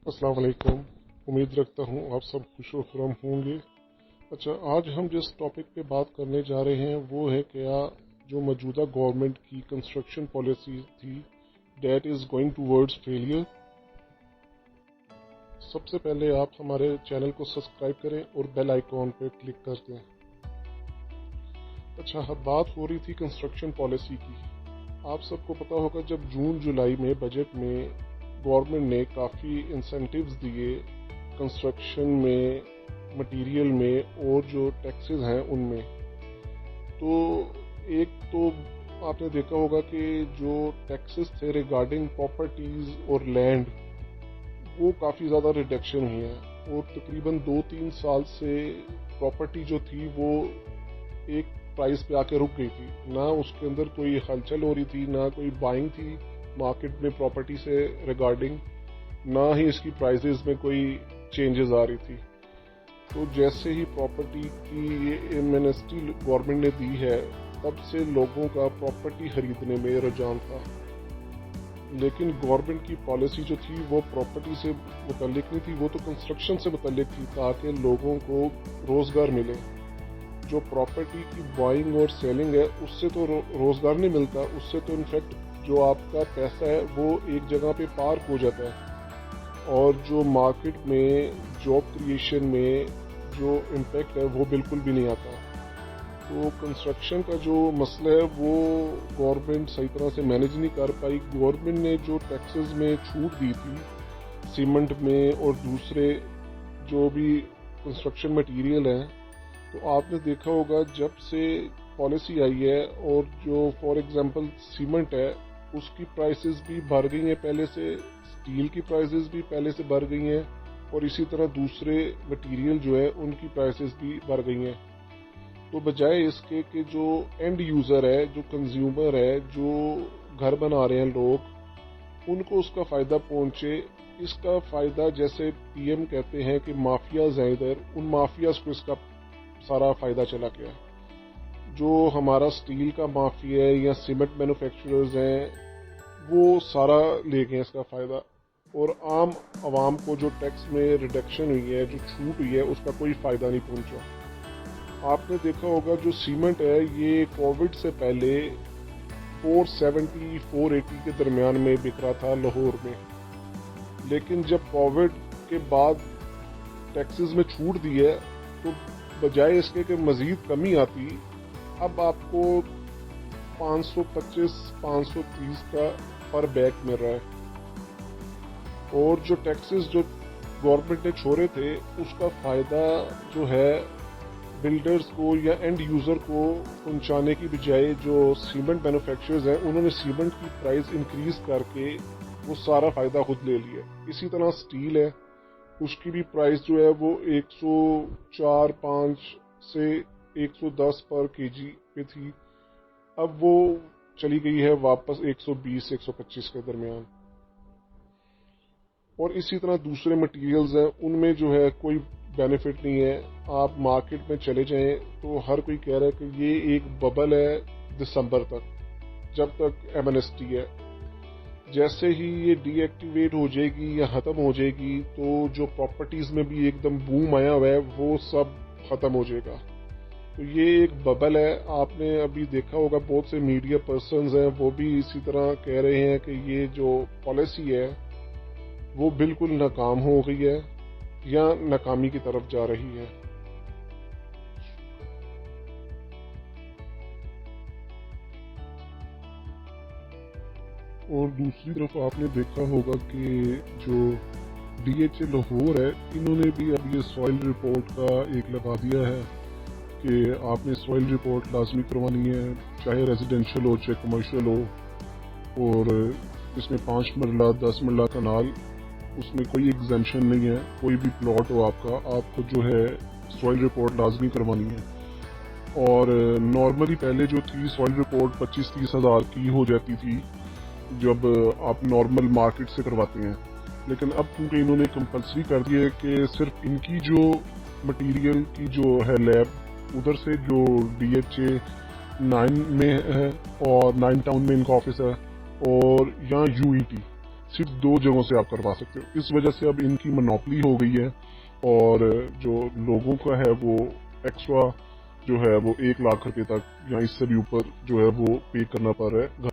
अस्सलाम वालेकुम। उम्मीद रखता हूँ आप सब खुश व खुरम होंगे। अच्छा, आज हम जिस टॉपिक पे बात करने जा रहे हैं वो है क्या जो मौजूदा गवर्नमेंट की कंस्ट्रक्शन पॉलिसी थी that is going towards failure. सबसे पहले आप हमारे चैनल को सब्सक्राइब करें और बेल आइकॉन पे क्लिक कर दें। अच्छा, बात हो रही थी कंस्ट्रक्शन पॉलिसी की। आप सबको पता होगा जब जून जुलाई में बजट में गवर्नमेंट ने काफ़ी इंसेंटिव्स दिए कंस्ट्रक्शन में, मटेरियल में और जो टैक्सेस हैं उनमें। तो एक तो आपने देखा होगा कि जो टैक्सेस थे रिगार्डिंग प्रॉपर्टीज़ और लैंड वो काफ़ी ज़्यादा रिडक्शन हुई है और तकरीबन 2-3 साल से प्रॉपर्टी जो थी वो एक प्राइस पे आके रुक गई थी। ना उसके अंदर कोई हलचल हो रही थी, ना कोई बाइंग थी मार्केट में प्रॉपर्टी से रिगार्डिंग, ना ही इसकी प्राइसेस में कोई चेंजेस आ रही थी। तो जैसे ही प्रॉपर्टी की ये एमनेस्टी गवर्नमेंट ने दी है तब से लोगों का प्रॉपर्टी खरीदने में रुझान था। लेकिन गवर्नमेंट की पॉलिसी जो थी वो प्रॉपर्टी से मुतल्लिक नहीं थी, वो तो कंस्ट्रक्शन से मुतल्लिक थी ताकि लोगों को रोज़गार मिले। जो प्रॉपर्टी की बाइंग और सेलिंग है उससे तो रोज़गार नहीं मिलता, उससे तो इनफैक्ट जो आपका पैसा है वो एक जगह पे पार्क हो जाता है और जो मार्केट में जॉब क्रिएशन में जो इम्पेक्ट है वो बिल्कुल भी नहीं आता। तो कंस्ट्रक्शन का जो मसला है वो गवर्नमेंट सही तरह से मैनेज नहीं कर पाई। गवर्नमेंट ने जो टैक्सेस में छूट दी थी सीमेंट में और दूसरे जो भी कंस्ट्रक्शन मटेरियल हैं, तो आपने देखा होगा जब से पॉलिसी आई है और जो फॉर एग्जांपल सीमेंट है उसकी प्राइसेस भी बढ़ गई हैं पहले से, स्टील की प्राइसेस भी पहले से बढ़ गई हैं और इसी तरह दूसरे मटेरियल जो है उनकी प्राइसेस भी बढ़ गई हैं। तो बजाय इसके कि जो एंड यूज़र है, जो कंज्यूमर है, जो घर बना रहे हैं लोग, उनको उसका फ़ायदा पहुंचे, इसका फ़ायदा जैसे पीएम कहते हैं कि माफियाज हैं इधर, उन माफियाज को इसका सारा फ़ायदा चला गया। जो हमारा स्टील का माफिया है या सीमेंट मैन्युफैक्चरर्स हैं वो सारा ले गए इसका फ़ायदा और आम आवाम को जो टैक्स में रिडक्शन हुई है, जो छूट हुई है, उसका कोई फ़ायदा नहीं पहुंचा। आपने देखा होगा जो सीमेंट है ये कोविड से पहले 470-480 के दरमियान में बिक रहा था लाहौर में, लेकिन जब कोविड के बाद टैक्सेस में छूट दी है तो बजाय इसके कि मज़ीद कमी आती, अब आपको 525-530 का पर बैग मिल रहा है। और जो टैक्सेस जो गवर्नमेंट ने छोड़े थे उसका फ़ायदा जो है बिल्डर्स को या एंड यूज़र को पहुंचाने की बजाय जो सीमेंट मैन्युफैक्चरर्स हैं उन्होंने सीमेंट की प्राइस इंक्रीज़ करके वो सारा फ़ायदा खुद ले लिया। इसी तरह स्टील है, उसकी भी प्राइस जो है वो 104-5 से 110 पर केजी पे थी, अब वो चली गई है वापस 120-125 के दरमियान। और इसी तरह दूसरे मटेरियल्स हैं उनमें जो है कोई बेनिफिट नहीं है। आप मार्केट में चले जाएं तो हर कोई कह रहा है कि ये एक बबल है दिसंबर तक, जब तक एमनेस्टी है। जैसे ही ये डीएक्टिवेट हो जाएगी या ख़त्म हो जाएगी तो जो प्रॉपर्टीज़ में भी एकदम बूम आया हुआ है वो सब ख़त्म हो जाएगा। तो ये एक बबल है। आपने अभी देखा होगा बहुत से मीडिया पर्सन्स हैं वो भी इसी तरह कह रहे हैं कि ये जो पॉलिसी है वो बिल्कुल नाकाम हो गई है या नाकामी की तरफ जा रही है। और दूसरी तरफ आपने देखा होगा कि जो डीएचए लाहौर है इन्होंने भी अब ये सॉइल रिपोर्ट का एक लगा दिया है कि आपने सॉइल रिपोर्ट लाजमी करवानी है, चाहे रेजिडेंशियल हो चाहे कमर्शियल हो। और इसमें 5 मरला 10 मरला कनाल, उसमें कोई एग्जेम्पशन नहीं है। कोई भी प्लॉट हो आपको जो है सॉइल रिपोर्ट लाजमी करवानी है। और नॉर्मली पहले जो थी सॉइल रिपोर्ट 25-30 हज़ार की हो जाती थी जब आप नॉर्मल मार्केट से करवाते हैं, लेकिन अब क्योंकि इन्होंने कंपलसरी कर दिया है कि सिर्फ इनकी जो मटेरियल की जो है लैब उधर से जो डीएचए 9 में है और 9 टाउन में इनका ऑफिस है और यहाँ यूईटी صرف 2 جگہوں سے آپ کروا سکتے ہو. اس وجہ سے اب ان کی منوپلی ہو گئی ہے اور جو لوگوں کا ہے وہ ایکسٹرا جو ہے وہ 1 لاکھ روپے تک یا اس سے بھی اوپر جو ہے وہ پے کرنا پڑ رہا ہے.